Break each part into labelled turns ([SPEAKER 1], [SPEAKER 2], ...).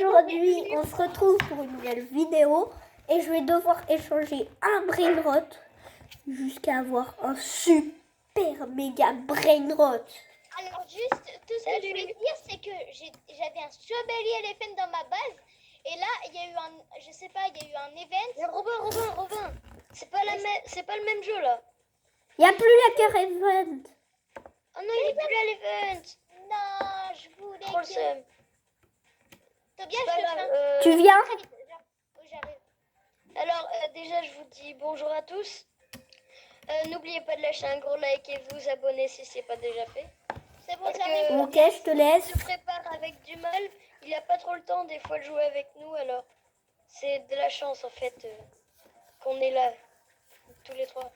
[SPEAKER 1] aujourd'hui, on se retrouve pour une nouvelle vidéo et je vais devoir échanger un brainrot jusqu'à avoir un super méga brainrot.
[SPEAKER 2] Alors juste, tout ce que je voulais dire, c'est que j'avais un strawberry elephant dans ma base et là, il y a eu un, je sais pas, il y a eu un event.
[SPEAKER 3] Mais Robin, c'est pas le même jeu là.
[SPEAKER 1] Il n'y a plus la cœur event.
[SPEAKER 3] Oh non, il est plus à l'event.
[SPEAKER 2] Non, je voulais
[SPEAKER 3] Trop le seum.
[SPEAKER 2] Tobias, je te fais
[SPEAKER 1] Tu viens?
[SPEAKER 2] J'arrive.
[SPEAKER 3] Alors, déjà, je vous dis bonjour à tous. N'oubliez pas de lâcher un gros like et vous abonner si c'est pas déjà fait.
[SPEAKER 2] C'est bon,
[SPEAKER 3] Parce
[SPEAKER 2] j'arrive.
[SPEAKER 3] que
[SPEAKER 1] Ok, je te laisse.
[SPEAKER 3] il se prépare avec du mal. Il a pas trop le temps des fois de jouer avec nous, alors c'est de la chance en fait qu'on est là tous les trois.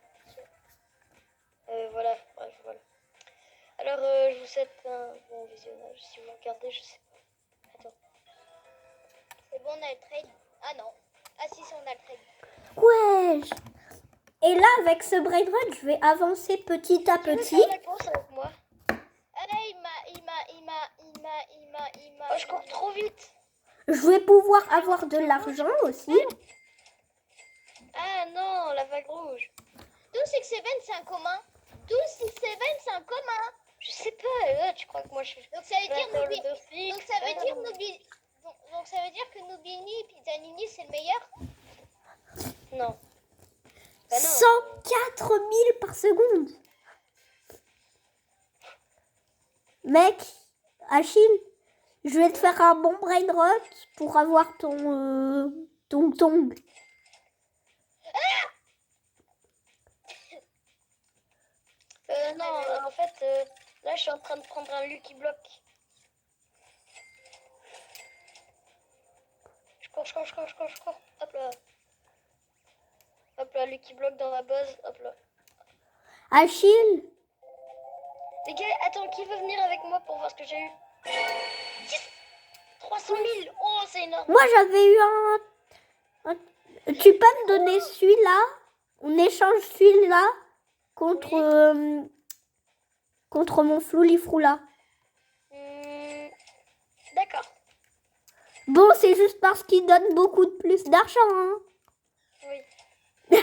[SPEAKER 3] Voilà, bref, voilà. Alors, je vous souhaite un bon visionnage. Si vous regardez, je sais pas. Attends.
[SPEAKER 2] C'est bon, on a le trade. Ah non. Ah si, on a le trade.
[SPEAKER 1] Wesh. Et là, avec ce brainrot, je vais avancer petit à
[SPEAKER 3] Tu veux
[SPEAKER 1] petit.
[SPEAKER 3] faire la course avec moi?
[SPEAKER 2] Allez, il m'a.
[SPEAKER 3] Oh, je cours trop vite.
[SPEAKER 1] Je vais pouvoir avoir de l'argent aussi.
[SPEAKER 3] Ah non, la vague rouge.
[SPEAKER 2] 1267, c'est un commun. 1267, c'est un commun.
[SPEAKER 3] Je sais pas, tu crois que moi je suis...
[SPEAKER 2] Donc ça veut dire
[SPEAKER 3] dans le
[SPEAKER 2] Nubi-
[SPEAKER 3] dossier.
[SPEAKER 2] Donc ça veut dire Nubi- donc ça veut dire que Nubini et Pizzanini c'est le meilleur.
[SPEAKER 3] Non. Bah non.
[SPEAKER 1] 104 000 par seconde. Mec, Achille, je vais te faire un bon brainrot pour avoir ton tong.
[SPEAKER 3] Non, en fait, là je suis en train de prendre un Lucky Block. Je cours. Hop là. Hop là, Lucky Block dans la base. Hop là.
[SPEAKER 1] Achille,
[SPEAKER 3] Les gars, attends, qui veut venir avec moi pour voir ce que j'ai eu? Yes 300 000. Oh, c'est énorme.
[SPEAKER 1] moi j'avais eu un... Tu peux me donner celui-là? On échange celui-là contre, contre mon floulifroula.
[SPEAKER 3] D'accord.
[SPEAKER 1] Bon, c'est juste parce qu'il donne beaucoup de plus d'argent. Hein.
[SPEAKER 3] Oui.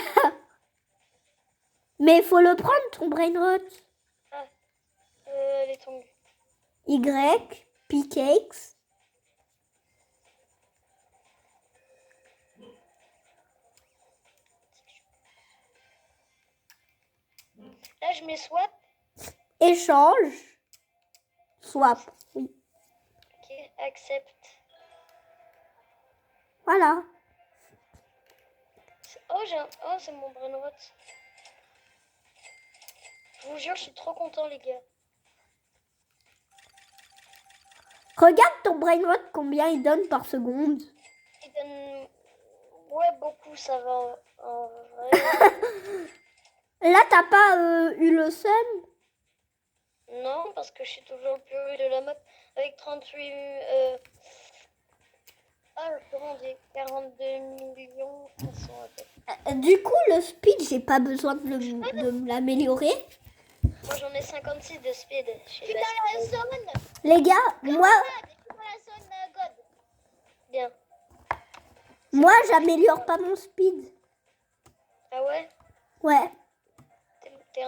[SPEAKER 1] Mais il faut le prendre, ton brainrot.
[SPEAKER 3] Les tongs.
[SPEAKER 1] Y, P-Cakes.
[SPEAKER 3] Là, je mets swap.
[SPEAKER 1] Échange. Swap. Oui.
[SPEAKER 3] Ok, accept.
[SPEAKER 1] Voilà.
[SPEAKER 3] Oh, c'est mon brainrot. Je vous jure, je suis trop content, les gars.
[SPEAKER 1] Regarde ton brainrot, combien il donne par seconde.
[SPEAKER 3] Il donne... Ouais, beaucoup, ça va en vrai.
[SPEAKER 1] Là, t'as pas eu le seum?
[SPEAKER 3] Non, parce que je suis toujours le plus haut de la map avec 38... comment dire 42 millions 500 à peu.
[SPEAKER 1] Du coup, le speed, j'ai pas besoin de me l'améliorer.
[SPEAKER 3] Moi, j'en ai 56 de speed.
[SPEAKER 2] Je suis dans la zone.
[SPEAKER 1] Les gars, moi,
[SPEAKER 2] Je suis dans la zone God.
[SPEAKER 3] Bien.
[SPEAKER 1] j'améliore pas mon speed.
[SPEAKER 3] Ah ouais?
[SPEAKER 1] Ouais.
[SPEAKER 3] T'es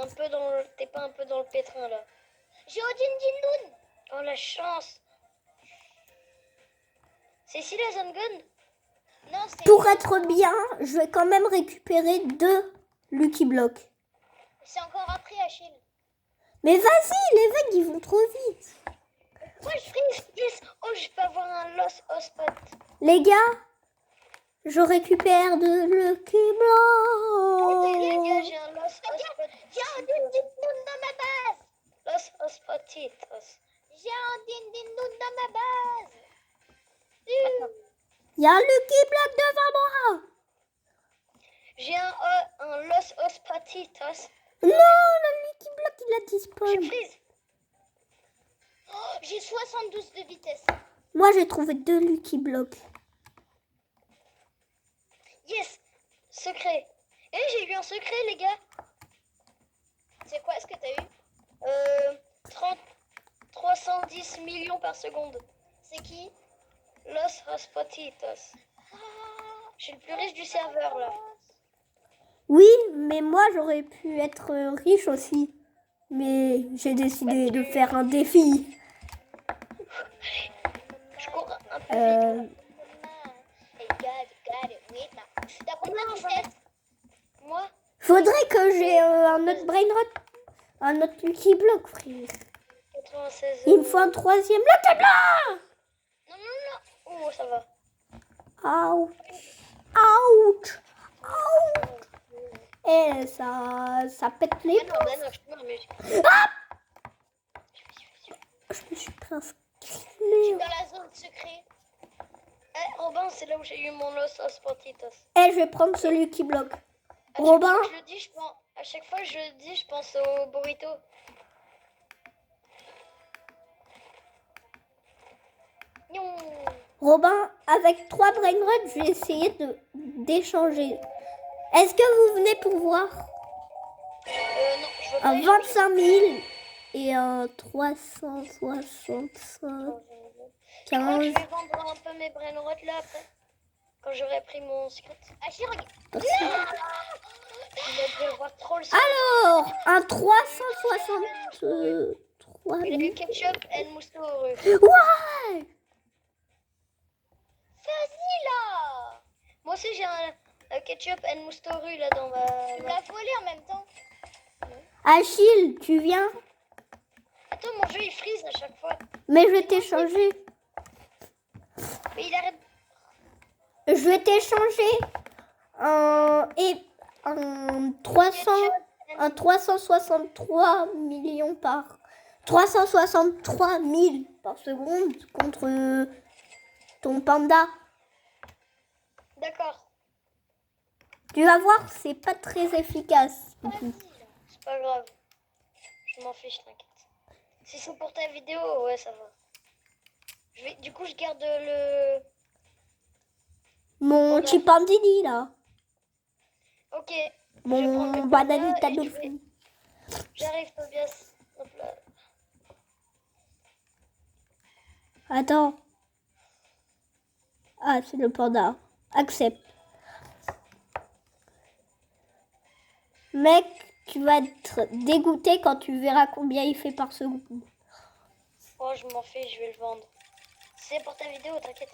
[SPEAKER 3] pas un peu dans le pétrin, là.
[SPEAKER 2] J'ai Odin Dinoun.
[SPEAKER 3] Oh, la chance. C'est ici la zone gun?
[SPEAKER 2] Non, c'est.
[SPEAKER 1] Pour être bien, je vais quand même récupérer 2 Lucky Blocks.
[SPEAKER 2] C'est encore après Achille.
[SPEAKER 1] Mais vas-y, les vagues, ils vont trop vite.
[SPEAKER 3] Moi, je freeze. Yes. Oh, je peux avoir un lost hotspot.
[SPEAKER 1] Les gars, je récupère de Lucky
[SPEAKER 3] Les gars,
[SPEAKER 1] Blocks.
[SPEAKER 3] j'ai un lost hotspot.
[SPEAKER 2] J'ai Odin Dinoun dans ma base.
[SPEAKER 3] Lost hotspot titos.
[SPEAKER 2] J'ai Odin Dinoun dans ma base.
[SPEAKER 1] Il y a un Lucky Block devant moi.
[SPEAKER 3] J'ai un lost hotspot titos.
[SPEAKER 1] Non, le Lucky Block, il a
[SPEAKER 3] Je
[SPEAKER 1] disparu.
[SPEAKER 3] freeze.
[SPEAKER 2] Oh, j'ai 72 de vitesse.
[SPEAKER 1] Moi, j'ai trouvé 2 Lucky Blocks.
[SPEAKER 3] Yes. Secret. J'ai eu un secret, les gars.
[SPEAKER 2] C'est quoi ce que t'as eu?
[SPEAKER 3] 310 millions par seconde.
[SPEAKER 2] C'est qui?
[SPEAKER 3] Los Raspatitos. Je suis le plus riche du serveur là.
[SPEAKER 1] Oui, mais moi j'aurais pu être riche aussi. Mais j'ai décidé de faire un défi.
[SPEAKER 3] Je cours un peu vite.
[SPEAKER 1] Euh,
[SPEAKER 2] T'as combien
[SPEAKER 3] Non,
[SPEAKER 2] de
[SPEAKER 3] j'en ai-
[SPEAKER 2] têtes?
[SPEAKER 3] Moi,
[SPEAKER 1] faudrait que j'ai un autre brainrot. Un autre Lucky Block, frère.
[SPEAKER 3] 96.
[SPEAKER 1] Il me faut un troisième Lucky Block.
[SPEAKER 3] Non, non, non. Oh, ça va.
[SPEAKER 1] Ouch. Ouch. Ouch. Et ça pète les
[SPEAKER 3] Ah non, bah non, je suis mort, mais
[SPEAKER 1] Je me suis presque
[SPEAKER 2] Je suis
[SPEAKER 1] cramé.
[SPEAKER 2] dans la zone secrète.
[SPEAKER 3] Robin, c'est là où j'ai eu mon Los Raspatitos.
[SPEAKER 1] Eh, je vais prendre ce Lucky Block.
[SPEAKER 3] À chaque
[SPEAKER 1] Robin,
[SPEAKER 3] fois que je le dis, je pense... À chaque fois que je le dis, je pense au burrito. Nion.
[SPEAKER 1] Robin, avec 3 brainrots, je vais essayer d'échanger. Est-ce que vous venez pour voir
[SPEAKER 3] Non, je veux pas
[SPEAKER 1] un
[SPEAKER 3] échanger.
[SPEAKER 1] 25 000 et un 365
[SPEAKER 3] Je crois que je
[SPEAKER 1] 15
[SPEAKER 3] vais vendre un peu mes brainrots là après. Quand j'aurai pris mon secret.
[SPEAKER 2] Achille, regarde.
[SPEAKER 3] Il va dû avoir trop le secret.
[SPEAKER 1] Alors, un 363
[SPEAKER 3] Il a
[SPEAKER 1] 000.
[SPEAKER 3] eu ketchup et mousto heureux.
[SPEAKER 1] Ouais.
[SPEAKER 2] Vas-y là.
[SPEAKER 3] Moi aussi j'ai un ketchup et mousto heureux là dans ma...
[SPEAKER 2] Tu me l'as volé en même temps.
[SPEAKER 1] Achille, tu viens?
[SPEAKER 3] Attends, mon jeu il freeze à chaque fois.
[SPEAKER 1] Mais je vais t'échanger.
[SPEAKER 3] Mais il arrête.
[SPEAKER 1] Je vais t'échanger un 363 millions par 363 000 par seconde contre ton panda.
[SPEAKER 3] D'accord,
[SPEAKER 1] Tu vas voir, c'est pas très efficace.
[SPEAKER 2] Vas-y là.
[SPEAKER 3] c'est pas grave. Je m'en fiche, t'inquiète. Si c'est pour ta vidéo, ouais, ça va. Du coup, je garde le...
[SPEAKER 1] Mon
[SPEAKER 3] Voilà.
[SPEAKER 1] chipandini là.
[SPEAKER 3] Ok. Je vais prendre
[SPEAKER 1] Mon
[SPEAKER 3] le
[SPEAKER 1] bananita
[SPEAKER 3] panda et je
[SPEAKER 1] dolphin.
[SPEAKER 3] J'arrive, Tobias. Hop là.
[SPEAKER 1] Attends. Ah, c'est le panda. Accepte. Mec, tu vas être dégoûté quand tu verras combien il fait par seconde.
[SPEAKER 3] Oh, je m'en fiche, je vais le vendre. C'est pour ta vidéo, t'inquiète.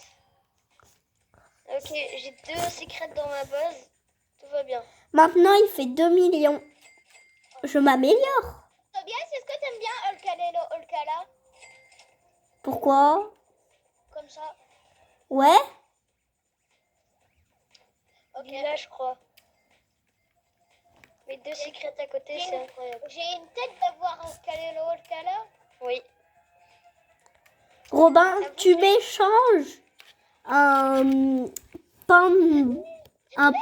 [SPEAKER 3] Ok, j'ai 2 secrets dans ma base. Tout va bien.
[SPEAKER 1] Maintenant, il fait 2 millions. Je m'améliore.
[SPEAKER 2] Tobias, est-ce que t'aimes bien Olkalelo Olkala?
[SPEAKER 1] Pourquoi?
[SPEAKER 2] Comme ça.
[SPEAKER 1] Ouais?
[SPEAKER 2] Ok.
[SPEAKER 3] Là, je crois. Mes 2 secrets à côté, c'est incroyable.
[SPEAKER 2] J'ai une tête d'avoir Olkalelo Olkala.
[SPEAKER 3] Oui.
[SPEAKER 1] Robin, tu m'échanges un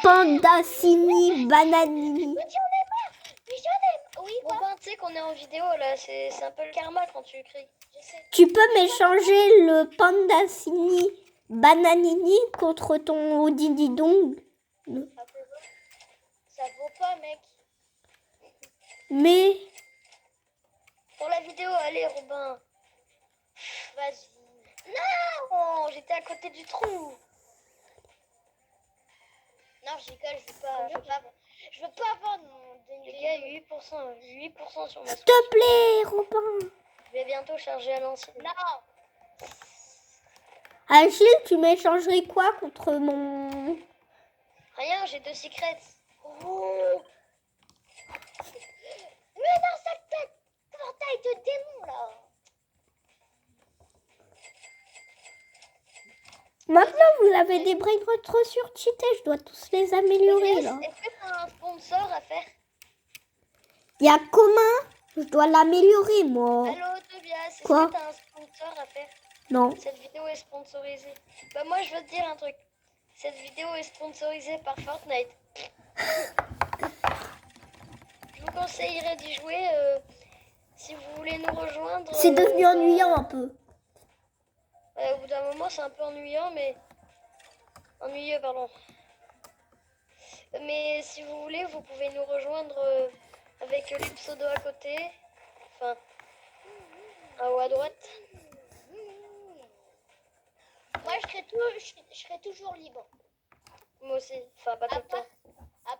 [SPEAKER 1] pandacini bananini.
[SPEAKER 2] Mais j'en ai marre. Mais j'en ai marre. Oui, quoi?
[SPEAKER 3] Robin, tu sais qu'on est en vidéo là, c'est un peu le karma quand tu écris.
[SPEAKER 2] Je sais.
[SPEAKER 1] Tu peux m'échanger le pandacini bananini contre ton Odididong.
[SPEAKER 2] Ça vaut pas, mec.
[SPEAKER 1] Mais
[SPEAKER 3] Pour la vidéo, allez Robin.
[SPEAKER 2] Vas-y.
[SPEAKER 3] Non, j'étais à côté du trou.
[SPEAKER 2] Non, je rigole, je veux pas vendre mon
[SPEAKER 3] Les gars, 8% sur ma
[SPEAKER 1] s'il te plaît, Robin.
[SPEAKER 3] Je vais bientôt charger à l'ancienne.
[SPEAKER 2] Non.
[SPEAKER 1] Achille, tu m'échangerais quoi contre mon...
[SPEAKER 3] Rien, j'ai 2 secrets.
[SPEAKER 2] Oh. Mais non, ça tête portail de démon, là.
[SPEAKER 1] Maintenant, vous avez des brainrots trop surcheatés. Je dois tous les améliorer, là.
[SPEAKER 3] Est-ce que t'as un sponsor à faire?
[SPEAKER 1] Il y a commun. Je dois l'améliorer, moi.
[SPEAKER 3] Allô Tobias, est-ce
[SPEAKER 1] Quoi
[SPEAKER 3] que t'as un sponsor à faire?
[SPEAKER 1] Non.
[SPEAKER 3] Cette vidéo est sponsorisée. Bah moi je veux te dire un truc. Cette vidéo est sponsorisée par Fortnite. Je vous conseillerais d'y jouer si vous voulez nous rejoindre.
[SPEAKER 1] C'est devenu ennuyant un peu.
[SPEAKER 3] Au bout d'un moment c'est un peu ennuyant mais... Ennuyeux pardon. Mais si vous voulez vous pouvez nous rejoindre avec le pseudo à côté. Enfin... en haut à droite.
[SPEAKER 2] Moi, je crée je serai toujours libre.
[SPEAKER 3] Moi aussi. Enfin, pas tout
[SPEAKER 2] À
[SPEAKER 3] le temps.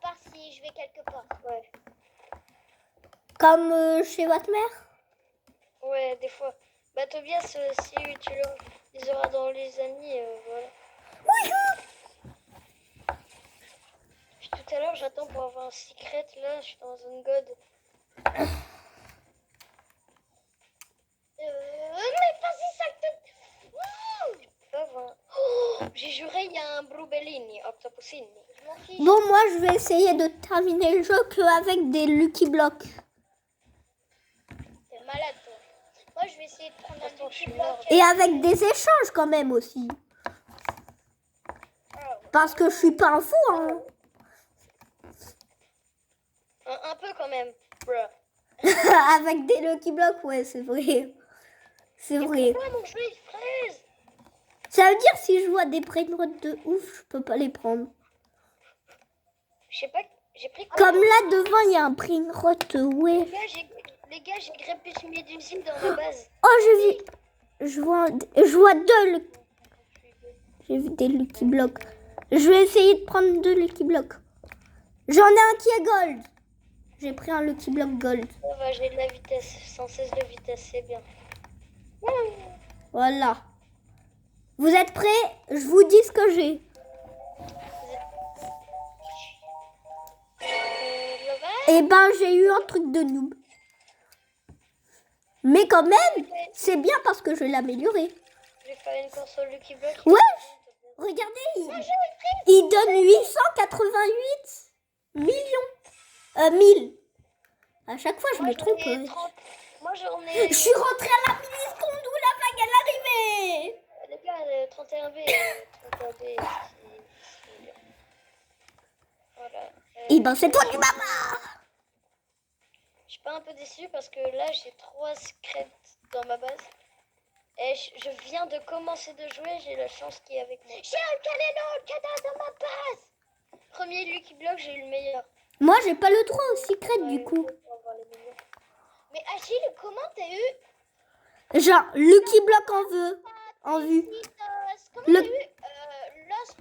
[SPEAKER 2] part si je vais quelque part.
[SPEAKER 3] Ouais.
[SPEAKER 1] Comme chez votre mère.
[SPEAKER 3] Ouais, des fois. Bah, Tobias, si tu les auras dans les amis, voilà. Puis tout à l'heure, j'attends pour avoir un secret. Là, je suis dans un god.
[SPEAKER 2] Mais vas-y, ça te... Ouh,
[SPEAKER 3] Pas voir. Oh, j'ai juré, il y a un Brubellini, Octopusini.
[SPEAKER 2] je m'en fiche.
[SPEAKER 1] Bon, moi, je vais essayer de terminer le jeu qu'avec des Lucky Blocks.
[SPEAKER 2] T'es malade, toi. Moi, je vais essayer de prendre un
[SPEAKER 3] Attends, je
[SPEAKER 2] Lucky
[SPEAKER 3] suis
[SPEAKER 2] Block.
[SPEAKER 3] mort.
[SPEAKER 1] Et avec des échanges quand même aussi.
[SPEAKER 2] Ah, ouais.
[SPEAKER 1] Parce que je suis pas un fou, hein.
[SPEAKER 3] Un peu quand même. Bruh.
[SPEAKER 1] Avec des Lucky Blocks, ouais, c'est vrai. C'est vrai.
[SPEAKER 3] Pourquoi mon jeu il fraise?
[SPEAKER 1] Ça veut dire si je vois des brainrots de ouf, je peux pas les prendre.
[SPEAKER 3] Je sais pas, j'ai pris quoi?
[SPEAKER 1] Comme là devant, il y a un brainrot, ouais.
[SPEAKER 3] Les gars, j'ai grimpé sur Médusine dans ma base.
[SPEAKER 1] Oh, j'ai vu. Je vois deux. J'ai vu des Lucky Blocks. Je vais essayer de prendre deux Lucky Blocks. J'en ai un qui est gold. J'ai pris un Lucky Block gold.
[SPEAKER 3] Ça va, j'ai de la vitesse, 116 de vitesse, c'est bien.
[SPEAKER 1] Voilà. Vous êtes prêts? Je vous dis ce que j'ai. Eh ben, j'ai eu un truc de noob. Mais quand même, c'est bien parce que je l'ai amélioré.
[SPEAKER 3] Je vais faire une course au Lucky Block.
[SPEAKER 1] Ouais. Regardez, il donne 888 millions. 1000. À chaque fois, je me trompe. Ouais.
[SPEAKER 3] Moi, j'en ai...
[SPEAKER 1] Je suis rentrée à la milliseconde où la vague, elle arrivait.
[SPEAKER 3] Les gars, 31B. 31B. Voilà.
[SPEAKER 1] Eh ben, c'est toi qui m'as marre.
[SPEAKER 3] Je suis pas un peu déçue parce que là, j'ai 3 secrets dans ma base. Et je viens de commencer de jouer, j'ai la chance qui est avec moi.
[SPEAKER 2] J'ai un Caléno dans ma base.
[SPEAKER 3] Premier Lucky Block, j'ai eu le meilleur.
[SPEAKER 1] Moi, j'ai pas le droit au secret du coup.
[SPEAKER 2] Mais Achille, comment t'as eu
[SPEAKER 1] Genre, Lucky Block en vue.
[SPEAKER 2] Comment
[SPEAKER 1] Le-
[SPEAKER 2] t'as eu Los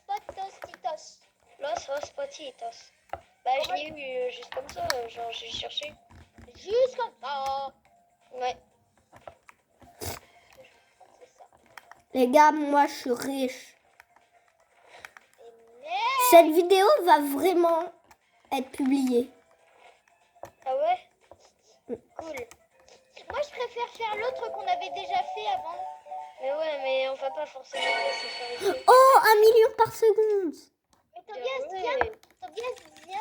[SPEAKER 2] Potositos?
[SPEAKER 3] Los Hospatitos. Bah, je l'ai eu juste comme ça, genre j'ai cherché.
[SPEAKER 2] Juste comme ça.
[SPEAKER 3] Ouais.
[SPEAKER 2] C'est ça.
[SPEAKER 1] Les gars, moi, je suis riche.
[SPEAKER 2] Et merde.
[SPEAKER 1] Cette vidéo va vraiment être publiée.
[SPEAKER 3] Ah ouais? Cool.
[SPEAKER 2] Moi, je préfère faire l'autre qu'on avait déjà fait avant.
[SPEAKER 3] Mais ouais, mais on va pas forcément passer sur les jeux.
[SPEAKER 1] Oh, 1 million par seconde.
[SPEAKER 2] Mais Tobias, viens,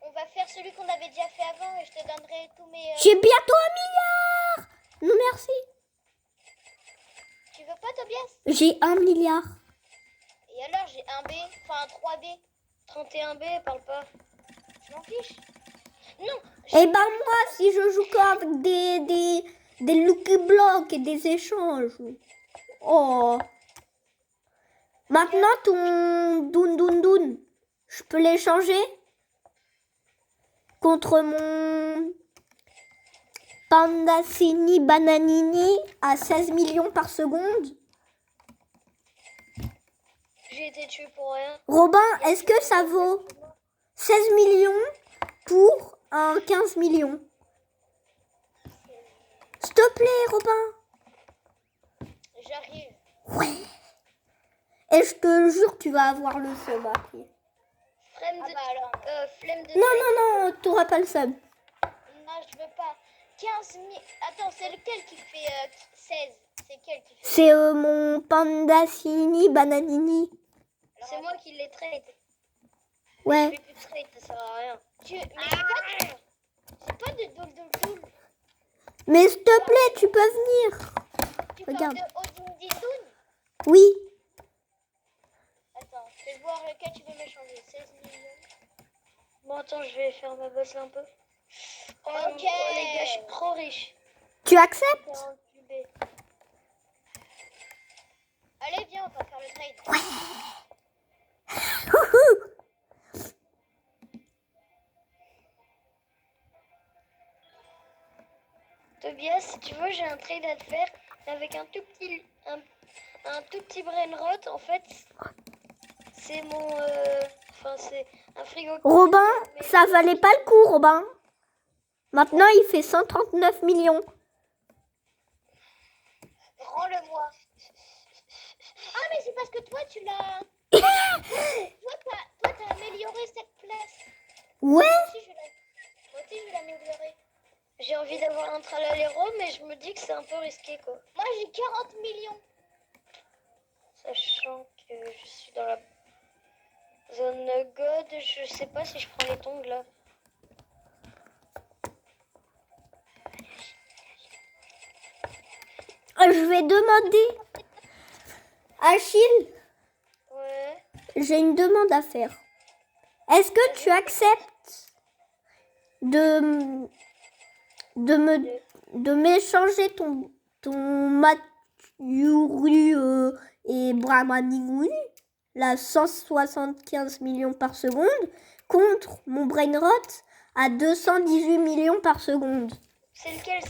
[SPEAKER 2] on va faire celui qu'on avait déjà fait avant et je te donnerai tous mes...
[SPEAKER 1] J'ai bientôt 1 milliard. Non, merci.
[SPEAKER 2] Tu veux pas, Tobias?
[SPEAKER 1] J'ai 1 milliard.
[SPEAKER 2] Et alors, j'ai un B, enfin un 3B.
[SPEAKER 3] 31B, parle pas.
[SPEAKER 2] Je m'en fiche. Non,
[SPEAKER 1] Eh ben, moi, si je joue qu'avec des Lucky Blocks et des échanges. Oh. Maintenant, ton Doun, je peux l'échanger contre mon Pandasini Bananini à 16 millions par seconde.
[SPEAKER 3] J'ai été tué pour rien.
[SPEAKER 1] Robin, est-ce que ça vaut 16 millions pour un 15 millions? S'il te plaît, Robin.
[SPEAKER 2] j'arrive.
[SPEAKER 1] Ouais. Et je te jure, tu vas avoir le seum après.
[SPEAKER 3] Flemme de...
[SPEAKER 2] bah alors.
[SPEAKER 3] Flemme de...
[SPEAKER 1] Non, t'auras pas le seum.
[SPEAKER 2] Non, je veux pas. 15 000. Attends, c'est lequel qui fait 16? C'est quel qui fait?
[SPEAKER 1] C'est mon Pandasini Bananini.
[SPEAKER 3] C'est moi qui l'ai trade. Je
[SPEAKER 1] Ouais.
[SPEAKER 3] fais plus de trade, ça sert à rien.
[SPEAKER 2] Mais c'est pas de doul.
[SPEAKER 1] Mais s'il te plaît, tu peux venir.
[SPEAKER 2] Tu
[SPEAKER 1] Regarde.
[SPEAKER 2] parles de Odin Didoun?
[SPEAKER 1] Oui.
[SPEAKER 2] Attends, je vais voir lequel tu veux m'échanger. 16 millions.
[SPEAKER 3] Bon, attends, je vais faire ma bosse là un peu. Oh,
[SPEAKER 2] Ok.
[SPEAKER 3] oh, les gars, je suis trop riche.
[SPEAKER 1] Tu acceptes?
[SPEAKER 3] 48B.
[SPEAKER 2] Allez, viens, on va faire le trade.
[SPEAKER 3] Tobias, si tu veux, j'ai un trade à te faire. avec un tout petit brain rot, en fait, c'est mon... Enfin, c'est un frigo...
[SPEAKER 1] Robin,
[SPEAKER 3] mais-
[SPEAKER 1] ça valait pas le coup, Robin. Maintenant, il fait 139 millions.
[SPEAKER 2] Rends-le-moi. Ah, mais c'est parce que toi, tu l'as... toi, t'as amélioré cette place.
[SPEAKER 1] Ouais.
[SPEAKER 2] Moi aussi, je vais l'améliorer.
[SPEAKER 3] J'ai envie d'avoir un Tralalero, mais je me dis que c'est un peu risqué, quoi.
[SPEAKER 2] Moi, j'ai 40 millions.
[SPEAKER 3] Sachant que je suis dans la zone God, je sais pas si je prends les tongs, là.
[SPEAKER 1] Je vais demander. Achille,
[SPEAKER 3] Ouais.
[SPEAKER 1] j'ai une demande à faire. Est-ce que tu acceptes de m'échanger ton Matsuri et Brahmaniguri, la 175 millions par seconde, contre mon Brainrot à 218 millions par seconde.
[SPEAKER 3] C'est lequel?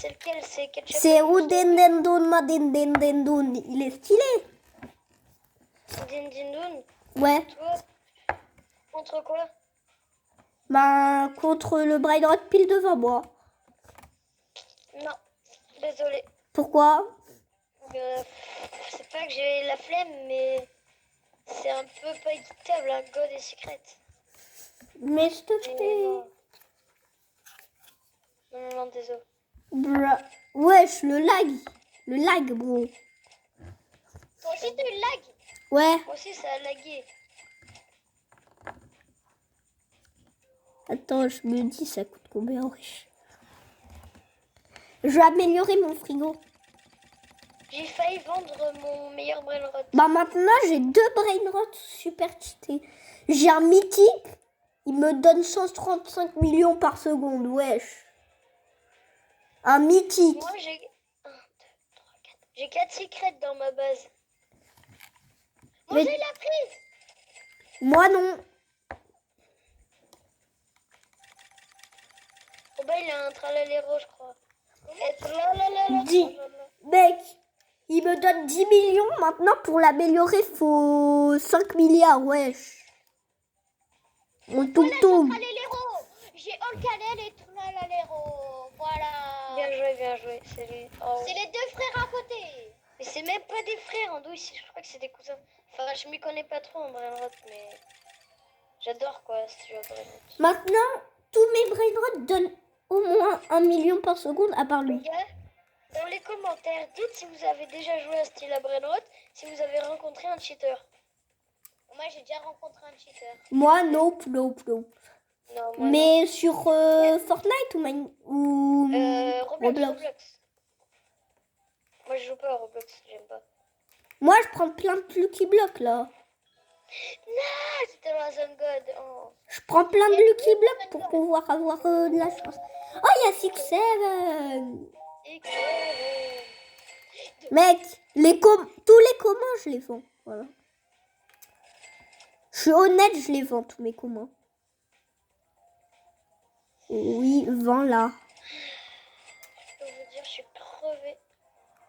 [SPEAKER 3] C'est Ketchup?
[SPEAKER 1] C'est Udendendon Madendendendon. Il est stylé.
[SPEAKER 3] Dindindun.
[SPEAKER 1] Ouais.
[SPEAKER 3] Toi, contre quoi?
[SPEAKER 1] Bah, contre le Brainrot pile devant moi.
[SPEAKER 3] Non, désolé.
[SPEAKER 1] Pourquoi?
[SPEAKER 3] C'est pas que j'ai la flemme, mais c'est un peu pas équitable, hein. God et Secret.
[SPEAKER 1] Mais s'il te
[SPEAKER 3] Mais
[SPEAKER 1] plaît.
[SPEAKER 3] non, désolé.
[SPEAKER 1] Wesh, le lag. Le lag, bro.
[SPEAKER 2] Toi aussi, tu lag.
[SPEAKER 1] Ouais.
[SPEAKER 3] Moi aussi, ça a lagué.
[SPEAKER 1] Attends, je me dis, ça coûte combien, wesh. Je vais améliorer mon frigo.
[SPEAKER 3] J'ai failli vendre mon meilleur brainrot.
[SPEAKER 1] Bah maintenant, j'ai 2 brainrots super cheatés. J'ai un mythique. Il me donne 135 millions par seconde, wesh. Un mythique.
[SPEAKER 3] Moi, j'ai 1, 2, 3, 4. J'ai 4 secrets dans ma base.
[SPEAKER 2] Moi,
[SPEAKER 1] Mais-
[SPEAKER 2] j'ai la prise.
[SPEAKER 1] Moi, non.
[SPEAKER 3] Oh bah, il a un tralalero, je crois. Et tralalala,
[SPEAKER 1] Dis.
[SPEAKER 3] tralalala.
[SPEAKER 1] Mec, il me donne 10 millions. Maintenant, pour l'améliorer, faut 5 milliards, wesh. On toum
[SPEAKER 2] Voilà,
[SPEAKER 1] toum.
[SPEAKER 2] j'ai Tralalero. J'ai Olcanel et Tralalero. Voilà.
[SPEAKER 3] Bien joué, c'est lui. Oh.
[SPEAKER 2] C'est les deux frères à côté.
[SPEAKER 3] Mais c'est même pas des frères, en douce, je crois que c'est des cousins. Enfin, je m'y connais pas trop en brainrot, mais j'adore quoi ce jeu brainrot.
[SPEAKER 1] Maintenant, tous mes brainrots donnent au moins 1 million par seconde, à part
[SPEAKER 3] Les
[SPEAKER 1] lui.
[SPEAKER 3] gars, dans les commentaires, dites si vous avez déjà joué à style à brainrot, si vous avez rencontré un cheater.
[SPEAKER 2] Moi, j'ai déjà rencontré un cheater.
[SPEAKER 1] Moi, nope, nope, nope.
[SPEAKER 3] Non, moi
[SPEAKER 1] Mais sur Fortnite ou
[SPEAKER 3] Roblox. Moi je joue pas à Roblox, j'aime pas.
[SPEAKER 1] Moi, je prends plein de Lucky Blocks, là.
[SPEAKER 3] Ah, c'était dans la zone God. Oh.
[SPEAKER 1] Je prends plein de Lucky Blocks pour pouvoir avoir de la chance. Oh, il y a 6-7.
[SPEAKER 3] Excellent.
[SPEAKER 1] Mec, tous les communs, je les vends. Voilà. Je suis honnête, je les vends, tous mes communs. Oui, vends-la.
[SPEAKER 3] Je peux vous dire, je suis crevée.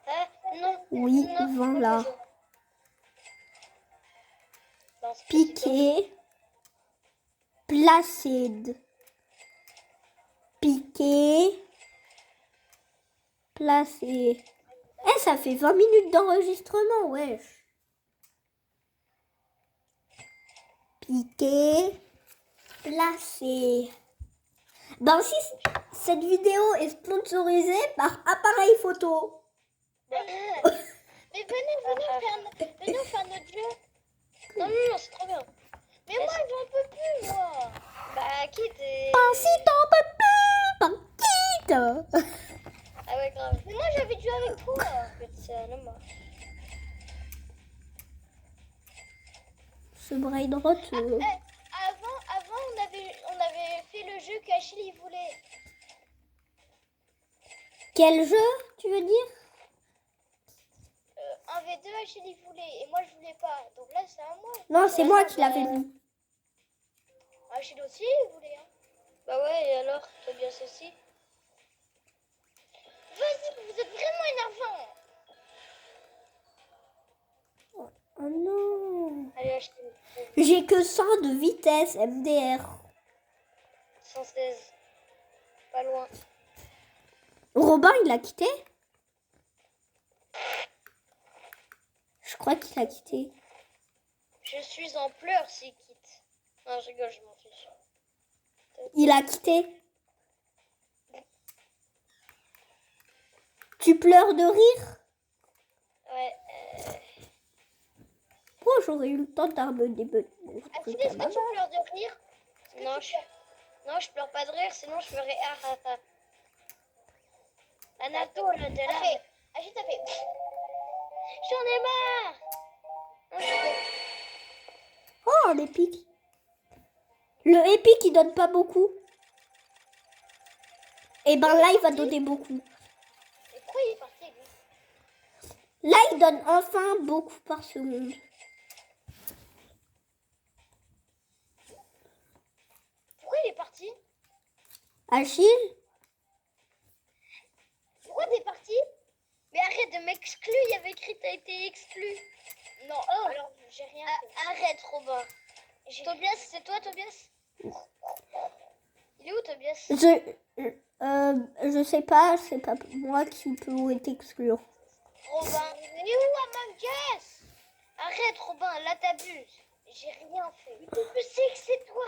[SPEAKER 3] Ah, non.
[SPEAKER 1] Oui,
[SPEAKER 3] non,
[SPEAKER 1] vends-la.
[SPEAKER 3] non, c'est pas ça.
[SPEAKER 1] Piqué. Placide. Piqué. Placé. Eh, ça fait 20 minutes d'enregistrement, wesh. Piqué. Placé. Ben si cette vidéo est sponsorisée par Appareil Photo.
[SPEAKER 2] Mais venez faire notre jeu.
[SPEAKER 3] Non, c'est trop bien.
[SPEAKER 2] Mais moi, j'en peux plus, moi.
[SPEAKER 3] Bah, quitte et...
[SPEAKER 1] Ben si t'en peux plus, ben quitte.
[SPEAKER 3] Ah ouais, grave.
[SPEAKER 2] Mais moi, j'avais joué avec toi.
[SPEAKER 3] Putain, non, moi.
[SPEAKER 1] Ce brainrot.
[SPEAKER 2] Avant, on avait fait le jeu qu'Achille il voulait.
[SPEAKER 1] Quel jeu, tu veux dire?
[SPEAKER 2] 1v2, Achille il voulait. Et moi, je voulais pas. Donc là, c'est à moi.
[SPEAKER 1] Non, c'est moi qui l'avais vu.
[SPEAKER 2] Achille aussi, il voulait. Hein.
[SPEAKER 3] Bah ouais, et alors, t'as bien ceci?
[SPEAKER 2] Vas-y, vous êtes vraiment énervant.
[SPEAKER 1] Oh non.
[SPEAKER 3] Allez, acheter.
[SPEAKER 1] J'ai que 100 de vitesse MDR.
[SPEAKER 3] 116. Pas loin.
[SPEAKER 1] Robin, il a quitté? Je crois qu'il a quitté.
[SPEAKER 3] Je suis en pleurs s'il quitte. Non, je rigole, je m'en fiche.
[SPEAKER 1] Il a quitté. Tu pleures de rire?
[SPEAKER 3] Ouais.
[SPEAKER 1] Oh, j'aurais eu le temps d'armer des trucs
[SPEAKER 2] Achille,
[SPEAKER 1] à
[SPEAKER 2] est-ce
[SPEAKER 1] ma
[SPEAKER 2] que tu
[SPEAKER 1] mère.
[SPEAKER 2] pleures de rire?
[SPEAKER 3] Non, je pleure pas de rire, sinon je ferais ah ah ah. Anatole, de
[SPEAKER 2] T'as
[SPEAKER 3] là.
[SPEAKER 2] fait. Achille, t'as fait. J'en ai marre.
[SPEAKER 3] Non, je rigole.
[SPEAKER 1] Oh, un épique. Le épique, il donne pas beaucoup. Et ben là, il va donner beaucoup.
[SPEAKER 2] Et pourquoi il est parti, lui?
[SPEAKER 1] Là, il donne enfin beaucoup par seconde.
[SPEAKER 2] Pourquoi il est parti?
[SPEAKER 1] Achille?
[SPEAKER 2] Pourquoi t'es parti?
[SPEAKER 3] Mais arrête de m'exclure, il y avait écrit t'as été exclu.
[SPEAKER 2] Non, oh, alors j'ai rien fait.
[SPEAKER 3] Arrête, Robin.
[SPEAKER 2] J'ai-
[SPEAKER 3] Tobias, c'est toi, Tobias? Il est où, Tobias?
[SPEAKER 1] Je sais pas, c'est pas moi qui peux t'exclure.
[SPEAKER 3] Robin.
[SPEAKER 2] Il est où Among Us?
[SPEAKER 3] Arrête, Robin, là t'abuses.
[SPEAKER 2] J'ai rien fait.
[SPEAKER 3] Mais je sais que c'est toi.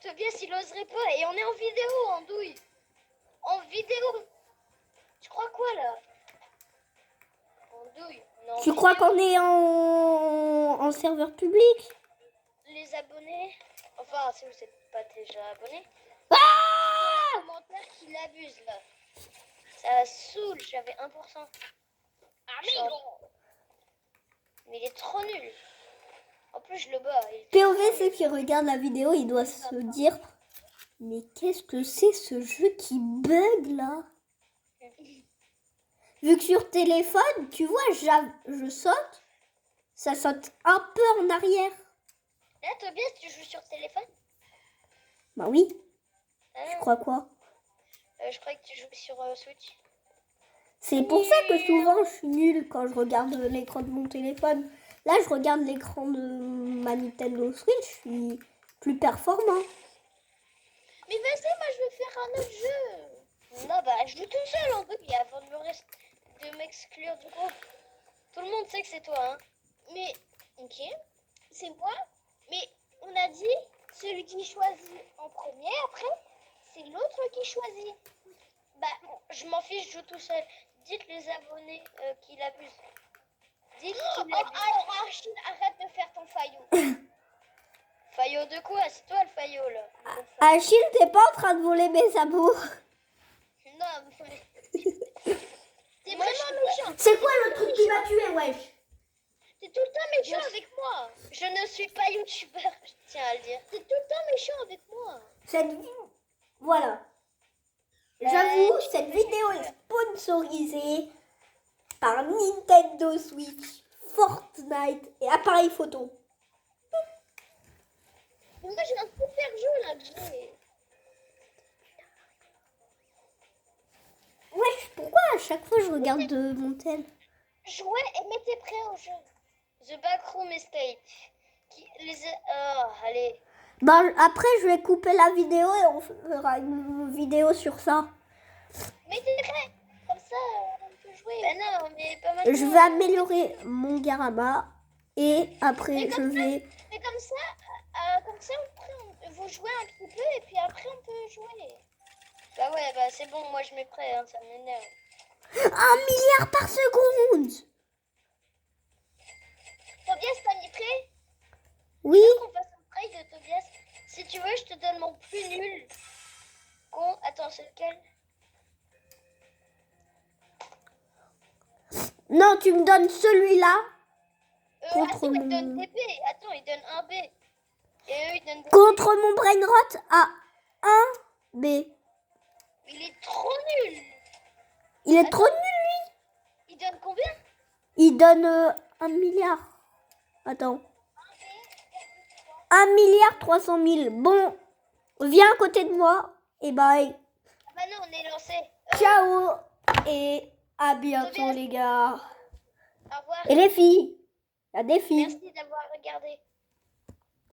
[SPEAKER 3] Tobias, il oserait pas. Et on est en vidéo, en douille. En vidéo. Tu crois quoi, là? En douille. On est en
[SPEAKER 1] Tu crois
[SPEAKER 3] vidéo.
[SPEAKER 1] qu'on est en serveur public?
[SPEAKER 3] Les abonnés. Enfin, si vous n'êtes pas déjà abonné.
[SPEAKER 1] Ah!
[SPEAKER 3] Commentaire qu'il abuse, là. Ça saoule, j'avais 1%.
[SPEAKER 2] Amigo.
[SPEAKER 3] Mais il est trop nul. En plus, je le bats.
[SPEAKER 1] POV, ceux qui regardent la vidéo, ils doivent se dire, mais qu'est-ce que c'est ce jeu qui bug là? Vu que sur téléphone, tu vois, je saute, ça saute un peu en arrière.
[SPEAKER 3] Là, Tobias, tu joues sur téléphone?
[SPEAKER 1] Bah oui,
[SPEAKER 3] Ah,
[SPEAKER 1] tu crois quoi?
[SPEAKER 3] je croyais que tu jouais sur Switch.
[SPEAKER 1] C'est pour ça que souvent je suis nulle quand je regarde l'écran de mon téléphone. Là, je regarde l'écran de ma Nintendo Switch, je suis plus performant.
[SPEAKER 2] Mais vas-y, moi je veux faire un autre jeu.
[SPEAKER 3] Non, bah, je joue tout seul en douille avant de m'exclure du groupe. Tout le monde sait que c'est toi, hein.
[SPEAKER 2] Mais, ok, c'est moi. Mais on a dit celui qui choisit en premier, après, c'est l'autre qui choisit.
[SPEAKER 3] Bah, je m'en fiche, je joue tout seul. Dites les abonnés qu'il abuse. Dites qu'il
[SPEAKER 2] Oh,
[SPEAKER 3] abuse.
[SPEAKER 2] alors Achille, arrête de faire ton faillot.
[SPEAKER 3] Faillot de quoi? C'est toi le faillot, là.
[SPEAKER 1] Achille, t'es pas en train de voler mes amours?
[SPEAKER 3] Non, mais...
[SPEAKER 2] T'es
[SPEAKER 3] Moi,
[SPEAKER 2] vraiment méchant.
[SPEAKER 1] C'est quoi le truc qui m'a tué, wesh?
[SPEAKER 2] T'es tout le temps méchant avec moi.
[SPEAKER 3] Je ne suis pas youtubeur, je tiens à le dire.
[SPEAKER 2] T'es tout le temps méchant avec moi.
[SPEAKER 1] Cette vidéo, voilà. J'avoue, cette vidéo est sponsorisée par Nintendo Switch, Fortnite et appareil photo.
[SPEAKER 2] Mais moi j'ai un super jeu là que j'ai.
[SPEAKER 1] Wesh, pourquoi à chaque fois je regarde mon tel?
[SPEAKER 2] Jouez et mettez prêt au jeu.
[SPEAKER 3] The Backroom Estate. Oh, allez.
[SPEAKER 1] Bah, après, je vais couper la vidéo et on fera une vidéo sur ça.
[SPEAKER 2] Mettez prêt. Comme ça, on peut jouer.
[SPEAKER 3] Ben non, mais pas maintenant.
[SPEAKER 1] Je vais améliorer mon Garama et après je vais...
[SPEAKER 2] Mais comme ça après, vous jouez un petit peu et puis après on peut jouer.
[SPEAKER 3] Bah ouais, bah c'est bon, moi je mets prêt, hein, ça m'énerve.
[SPEAKER 1] 1 milliard par seconde!
[SPEAKER 2] Tobias, t'as mis prêt?
[SPEAKER 1] Oui,
[SPEAKER 3] Qu'on fasse un trail de Tobias. Si tu veux, je te donne mon plus nul. Attends, c'est lequel?
[SPEAKER 1] non, tu me donnes celui-là contre
[SPEAKER 3] Attends, il donne
[SPEAKER 1] mon...
[SPEAKER 3] des B. Attends, il donne un B. Et eux, ils donnent des
[SPEAKER 1] Contre mon brainrot à 1 B.
[SPEAKER 3] Il est trop nul.
[SPEAKER 1] Il est trop nul, lui.
[SPEAKER 3] Il donne combien?
[SPEAKER 1] Il donne 1 milliard. Attends. 1 milliard 300 000. Bon, viens à côté de moi et bye.
[SPEAKER 3] Bah non, on est lancé.
[SPEAKER 1] Ciao et à bientôt les gars.
[SPEAKER 3] Au revoir.
[SPEAKER 1] Et les filles. Il y a des filles.
[SPEAKER 3] Merci d'avoir regardé.